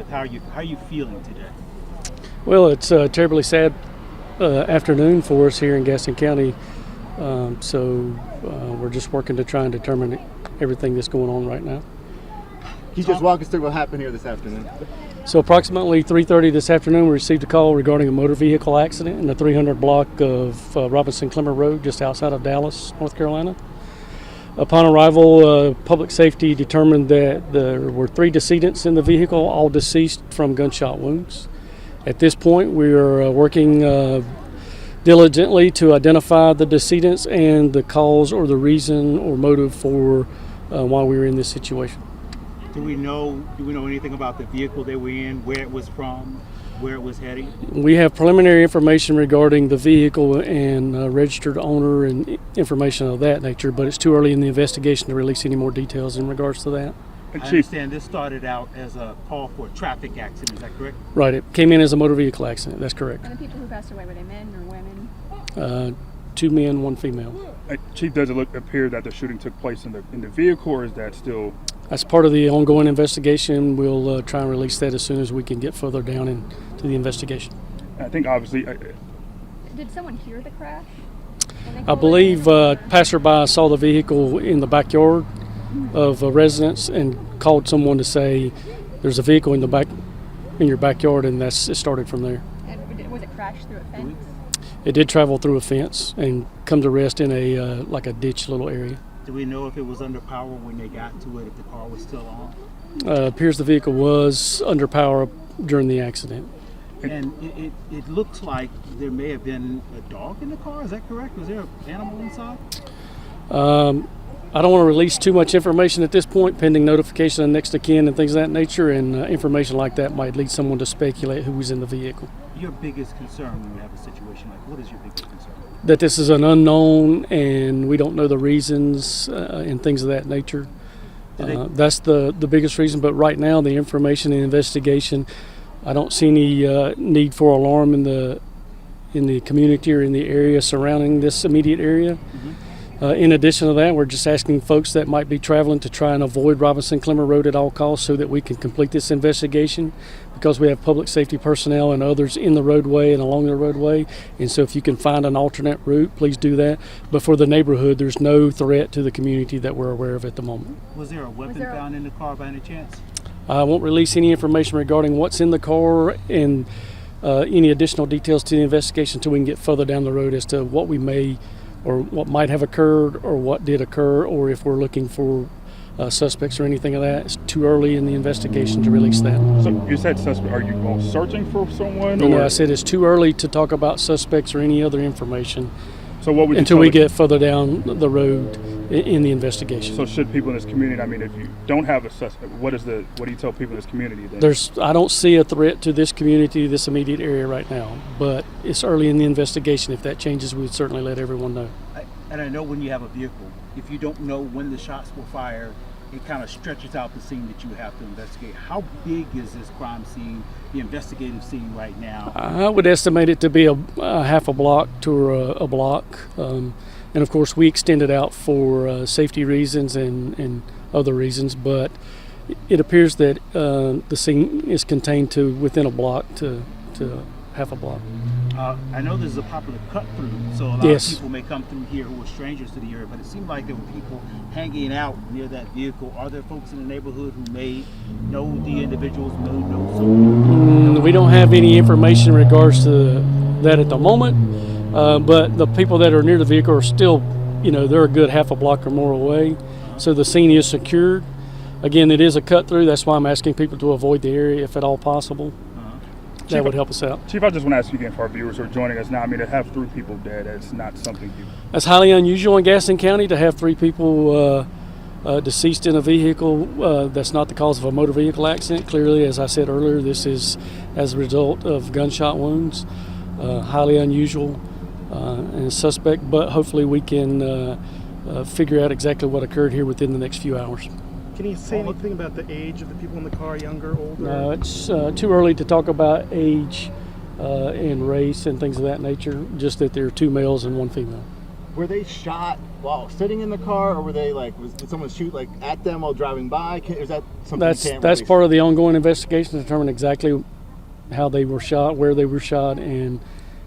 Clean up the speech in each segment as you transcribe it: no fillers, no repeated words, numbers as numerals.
death. How are you feeling today? Well, it's a terribly sad afternoon for us here in Gaston County. We're just working to try and determine everything that's going on right now. Can you just walk us through what happened here this afternoon? So approximately 3:30 this afternoon, we received a call regarding a motor vehicle accident in the 300 block of Robinson-Clemmer Road, just outside of Dallas, North Carolina. Upon arrival, public safety determined that there were 3 decedents in the vehicle, all deceased from gunshot wounds. At this point, we are working diligently to identify the decedents and the cause or the reason or motive for why we were in this situation. Do we know anything about the vehicle they were in, where it was from, where it was heading? We have preliminary information regarding the vehicle and registered owner and information of that nature, but it's too early in the investigation to release any more details in regards to that. I understand this started out as a call for a traffic accident, is that correct? Right, it came in as a motor vehicle accident, that's correct. And the people who passed away, were they men or women? 2 men, 1 female. Chief, does it appear that the shooting took place in the vehicle, or is that still? As part of the ongoing investigation, we'll try and release that as soon as we can get further down into the investigation. I think obviously. Did someone hear the crash? I believe passerby saw the vehicle in the backyard of a residence and called someone to say there's a vehicle in your backyard, and it started from there. And was it crashed through a fence? It did travel through a fence and come to rest in a like a ditch little area. Do we know if it was under power when they got to it, if the car was still on? Appears the vehicle was under power during the accident. And it looks like there may have been a dog in the car, is that correct? Was there an animal inside? I don't want to release too much information at this point, pending notification of next of kin and things of that nature, and information like that might lead someone to speculate who was in the vehicle. Your biggest concern when you have a situation like, what is your biggest concern? That this is an unknown and we don't know the reasons and things of that nature. That's the biggest reason, but right now the information and investigation, I don't see any need for alarm in the community or in the area surrounding this immediate area. Mm-hmm. In addition to that, we're just asking folks that might be traveling to try and avoid Robinson-Clemmer Road at all costs so that we can complete this investigation, because we have public safety personnel and others in the roadway and along the roadway. And so if you can find an alternate route, please do that. But for the neighborhood, there's no threat to the community that we're aware of at the moment. Was there a weapon found in the car by any chance? I won't release any information regarding what's in the car and any additional details to the investigation until we can get further down the road as to what we may or what might have occurred or what did occur, or if we're looking for suspects or anything of that. It's too early in the investigation to release that. So you said suspect. Are you all searching for someone? No, I said it's too early to talk about suspects or any other information. So what would you until we get further down the road in the investigation. So should people in this community, I mean, if you don't have a suspect, what do you tell people in this community then? I don't see a threat to this community, this immediate area right now, but it's early in the investigation. If that changes, we would certainly let everyone know. And I know when you have a vehicle, if you don't know when the shots were fired, it kind of stretches out the scene that you have to investigate. How big is this crime scene, the investigative scene right now? I would estimate it to be a half a block to a block. And of course, we extend it out for safety reasons and other reasons, but it appears that the scene is contained to within a block to half a block. I know this is a popular cut through, so a lot of people may come through here who are strangers to the area, but it seemed like there were people hanging out near that vehicle. Are there folks in the neighborhood who may know the individuals, may know someone? We don't have any information in regards to that at the moment, but the people that are near the vehicle are still, they're a good half a block or more away, so the scene is secured. Again, it is a cut through, that's why I'm asking people to avoid the area if at all possible. That would help us out. Chief, I just want to ask you again for our viewers who are joining us now. I mean, to have 3 people dead, that's not something That's highly unusual in Gaston County to have 3 people deceased in a vehicle. That's not the cause of a motor vehicle accident. Clearly, as I said earlier, this is as a result of gunshot wounds. Highly unusual and suspect, but hopefully we can figure out exactly what occurred here within the next few hours. Can you say anything about the age of the people in the car, younger, older? No, it's too early to talk about age and race and things of that nature, just that there are 2 males and 1 female. Were they shot while sitting in the car, or were they did someone shoot at them while driving by? Is that something That's you can't that's really part of the ongoing investigation to determine exactly how they were shot, where they were shot, and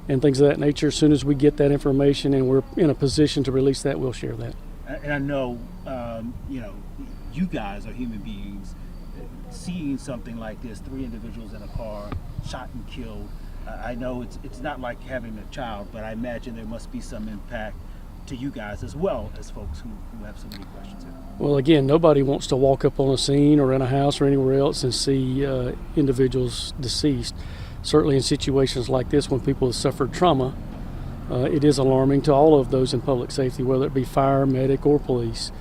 things of that nature. As soon as we get that information and we're in a position to release that, we'll share that. And I know, you guys are human beings. Seeing something like this, 3 individuals in a car, shot and killed. I know it's not like having a child, but I imagine there must be some impact to you guys as well as folks who have so many questions here. Well, again, nobody wants to walk up on a scene or in a house or anywhere else and see individuals deceased. Certainly in situations like this, when people have suffered trauma, it is alarming to all of those in public safety, whether it be fire, medic, or police.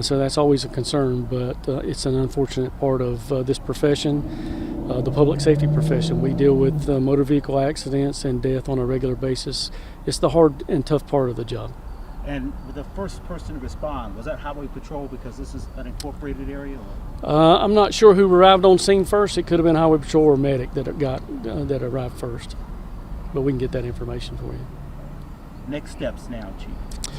So that's always a concern, but it's an unfortunate part of this profession, the public safety profession. We deal with motor vehicle accidents and death on a regular basis. It's the hard and tough part of the job. And the first person to respond, was that Highway Patrol because this is an incorporated area? Or? I'm not sure who arrived on scene first. It could have been Highway Patrol or medic that arrived first, but we can get that information for you. Next steps now, Chief.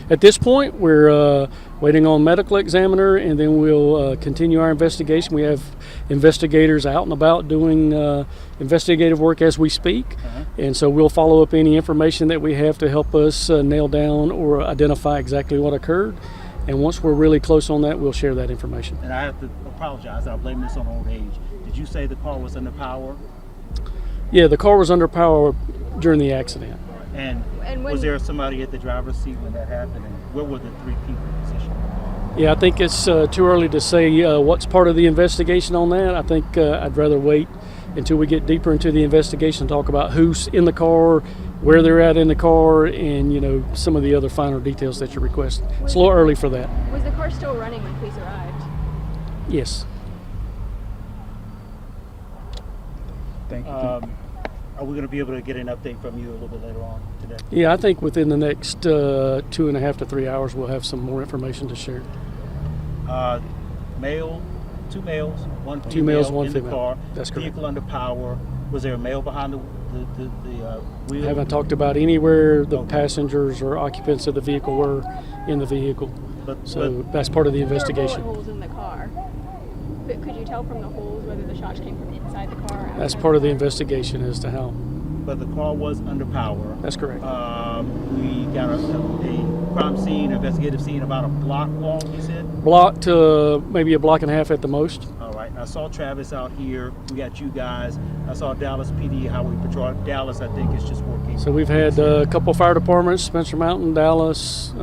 At this point, we're waiting on medical examiner, and then we'll continue our investigation. We have investigators out and about doing investigative work as we speak, and so we'll follow up any information that we have to help us nail down or identify exactly what occurred. And once we're really close on that, we'll share that information. And I have to apologize. I'll blame this on old age. Did you say the car was under power? Yeah, the car was under power during the accident. And was there somebody at the driver's seat when that happened? And where were the 3 people positioned? Yeah, I think it's too early to say what's part of the investigation on that. I think I'd rather wait until we get deeper into the investigation and talk about who's in the car, where they're at in the car, and some of the other finer details that you're requesting. It's a little early for that. Was the car still running when police arrived? Yes. Thank you. Are we going to be able to get an update from you a little bit later on today? Yeah, I think within the next 2.5 to 3 hours, we'll have some more information to share. Male, 2 males, 1 female, 2 males, 1 in female. the car. That's correct. Vehicle under power. Was there a male behind the wheel? I haven't talked about anywhere the passengers or occupants of the vehicle were in the vehicle. So that's part of the investigation. There were bullet holes in the car. But could you tell from the holes whether the shots came from inside the car or outside? That's part of the investigation as to how. But the car was under power. That's correct. We got a crime scene, investigative scene about a block long, you said? Block to maybe a block and a half at the most. All right. I saw Travis out here. We got you guys. I saw Dallas PD, Highway Patrol. Dallas, I think, is just working. So we've had a couple fire departments, Spencer Mountain, Dallas,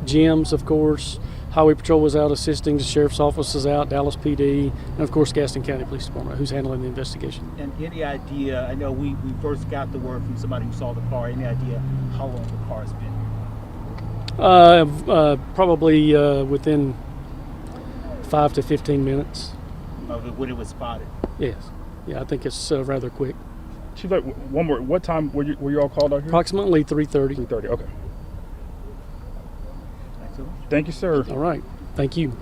GMs, of course. Highway Patrol was out assisting. The Sheriff's Office is out, Dallas PD, and of course Gaston County Police Department, who's handling the investigation. And any idea, I know we first got the word from somebody who saw the car, any idea how long the car has been? Probably within 5 to 15 minutes. Of when it was spotted? Yes. Yeah, I think it's rather quick. Chief, one more. What time were you all called out here? Approximately 3:30. 3:30. Okay. Thanks so much. Thank you, sir. All right. Thank you.